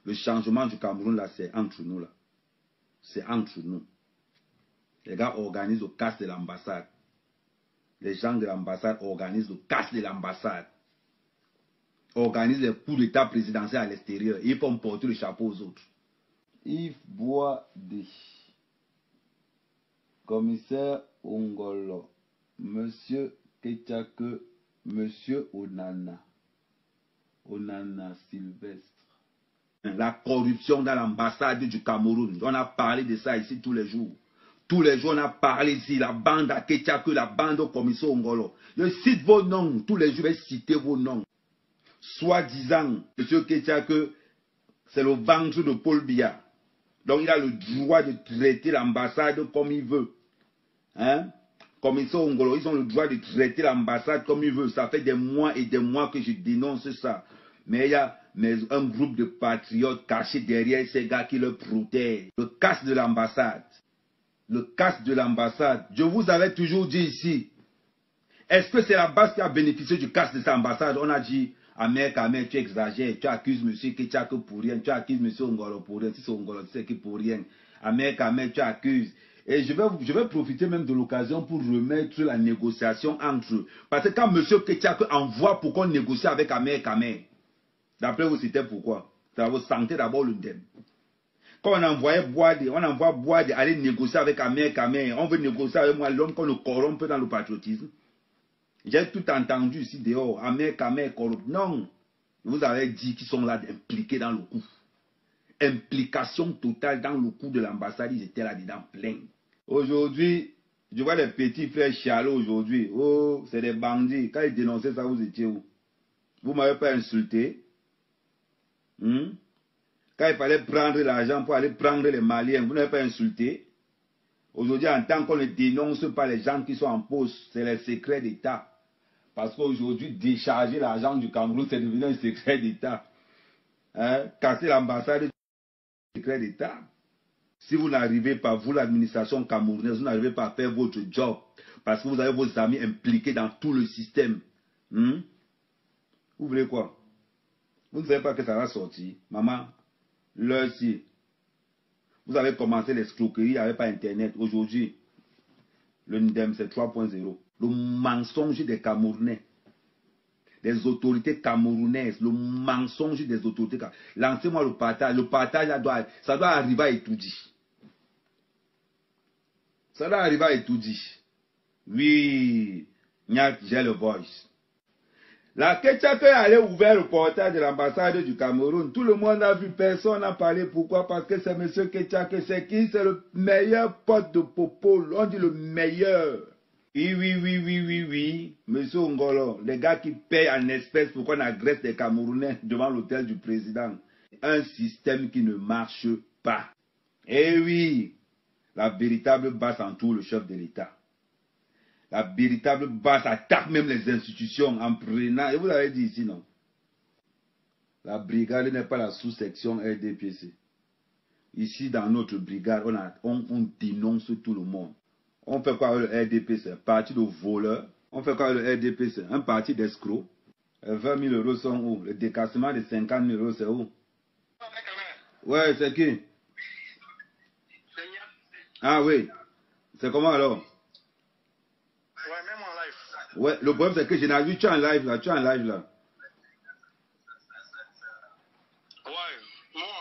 Le changement du Cameroun, là, c'est entre nous, là. C'est entre nous. Les gars organisent le casse de l'ambassade. Les gens de l'ambassade organisent le casse de l'ambassade. Organisent les coups d'état présidentiels à l'extérieur. Ils font porter le chapeau aux autres. Yves Boisdé, commissaire Ongolo, Monsieur Ketchake, Monsieur Onana. Onana Sylvestre. La corruption dans l'ambassade du Cameroun. On a parlé de ça ici tous les jours. Tous les jours, on a parlé ici. La bande à Ketchake, la bande au commissaire Ongolo. Je cite vos noms. Tous les jours, je vais citer vos noms. Soi-disant, M. Ketchake, c'est le ventre de Paul Biya. Donc, il a le droit de traiter l'ambassade comme il veut. Hein? Commissaire Ongolo, ils ont le droit de traiter l'ambassade comme ils veulent. Ça fait des mois et des mois que je dénonce ça. Mais il y a un groupe de patriotes cachés derrière ces gars qui le protègent. Le casse de l'ambassade. Le casse de l'ambassade. Je vous avais toujours dit ici. Est-ce que c'est la base qui a bénéficié du casse de cette ambassade? On a dit, Amer, tu exagères. Tu accuses M. Ketchake pour rien. Tu accuses M. Ongolo pour rien. Si c'est Ongolo, tu sais qui pour rien. Amer, tu accuses. Et je vais profiter même de l'occasion pour remettre la négociation entre eux. Parce que quand M. Ketchake envoie pour qu'on négocie avec Amer, d'après vous, c'était pourquoi? Ça vous sentez d'abord l'UNDEM. Quand on envoie Boisdé aller négocier avec Amer, on veut négocier avec moi, l'homme qu'on nous corrompt dans le patriotisme. J'ai tout entendu ici dehors, Amer, corrompt. Non, vous avez dit qu'ils sont là impliqués dans le coup. Implication totale dans le coup de l'ambassade, ils étaient là-dedans plein. Aujourd'hui, je vois les petits frères chialés aujourd'hui. Oh, c'est des bandits. Quand ils dénonçaient ça, vous étiez où? Vous ne m'avez pas insulté. Quand il fallait prendre l'argent pour aller prendre les Maliens, vous n'avez pas insulté. Aujourd'hui, en tant qu'on ne dénonce pas les gens qui sont en poste, c'est les secrets d'État. Parce qu'aujourd'hui, décharger l'argent du Cameroun, c'est devenu un secret d'État. Hein? Casser l'ambassade, c'est un secret d'État. Si vous n'arrivez pas, vous l'administration camerounaise, vous n'arrivez pas à faire votre job, parce que vous avez vos amis impliqués dans tout le système. Vous voulez quoi? Vous ne savez pas que ça va sortir. Maman, l'heure ci, vous avez commencé l'escroquerie, il n'y avait pas Internet. Aujourd'hui, le NDEM, c'est 3.0. Le mensonge des Camerounais, des autorités camerounaises, le mensonge des autorités camerounaises. Lancez-moi le partage. Le partage, ça doit arriver à Etoudi. Ça doit arriver à Etoudi. Oui, j'ai le voice. La Ketchake allait ouvrir le portail de l'ambassade du Cameroun. Tout le monde a vu, personne n'a parlé. Pourquoi? Parce que c'est M. Ketchake. C'est qui? C'est le meilleur pote de Popol. On dit le meilleur. Oui. Monsieur Ongolo, les gars qui payent en espèces pour qu'on agresse les Camerounais devant l'hôtel du président. Un système qui ne marche pas. Eh oui, la véritable base entoure le chef de l'État. La véritable base attaque même les institutions en prenant. Et vous avez dit ici, non? La brigade n'est pas la sous-section RDPC. Ici, dans notre brigade, on dénonce tout le monde. On fait quoi avec le RDPC? Un parti de voleurs. On fait quoi avec le RDPC? Un parti d'escrocs. 20 000 euros sont où? Le décaissement de 50 000 euros, c'est où? Ouais, c'est qui? Ah oui. C'est comment alors? Ouais, même en live. Ouais, le problème c'est que je n'ai vu, tu es en live là, Ouais, moi,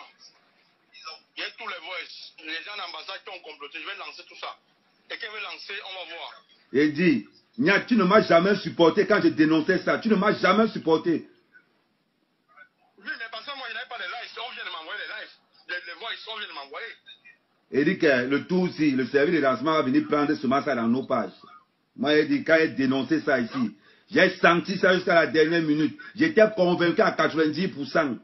il y a tous les voices. Les gens d'ambassade qui ont comploté, je vais lancer tout ça. Et quand je vais lancer, on va voir. Il dit, Nia, tu ne m'as jamais supporté quand je dénonçais ça. Tu ne m'as jamais supporté. Oui, mais parce que moi, je n'avais pas les lives. On vient de m'envoyer les lives. Les voices, on vient de m'envoyer. Il dit que le tout aussi, le service de lancement va venir prendre seulement ça dans nos pages. Moi, il dit, quand il a dénoncé ça ici, j'ai senti ça jusqu'à la dernière minute. J'étais convaincu à 90%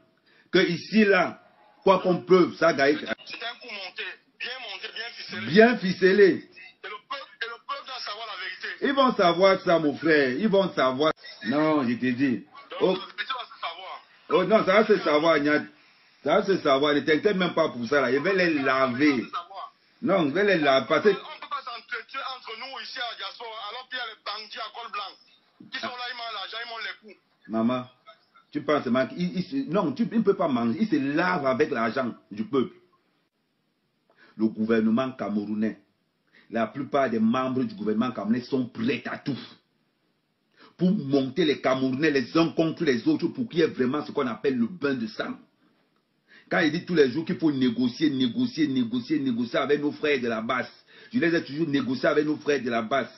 que ici, là, quoi qu'on peut, ça gagne. C'était un coup monté, bien ficelé. Bien ficelé. Et le peuple doit savoir la vérité. Ils vont savoir ça, mon frère. Ils vont savoir. Non, je te dis. Donc, la vérité va se savoir. Oh non, ça va se savoir, Nia. Ça va se savoir. Ne t'inquiète même pas pour ça, là. Je vais les laver. Non, je vais les laver. Parce que... On ne peut pas s'entretuer entre nous ici à Diaspora, alors qu'il y a les bandits à col blanc qui sont là, ils mangent l'argent, ils mangent les coups. Maman, Tu penses seulement non, tu ne peux pas manger. Il se lave avec l'argent du peuple. Le gouvernement camerounais, la plupart des membres du gouvernement camerounais sont prêts à tout pour monter les Camerounais les uns contre les autres pour qu'il y ait vraiment ce qu'on appelle le bain de sang. Quand il dit tous les jours qu'il faut négocier avec nos frères de la base, je les ai toujours négocié avec nos frères de la base.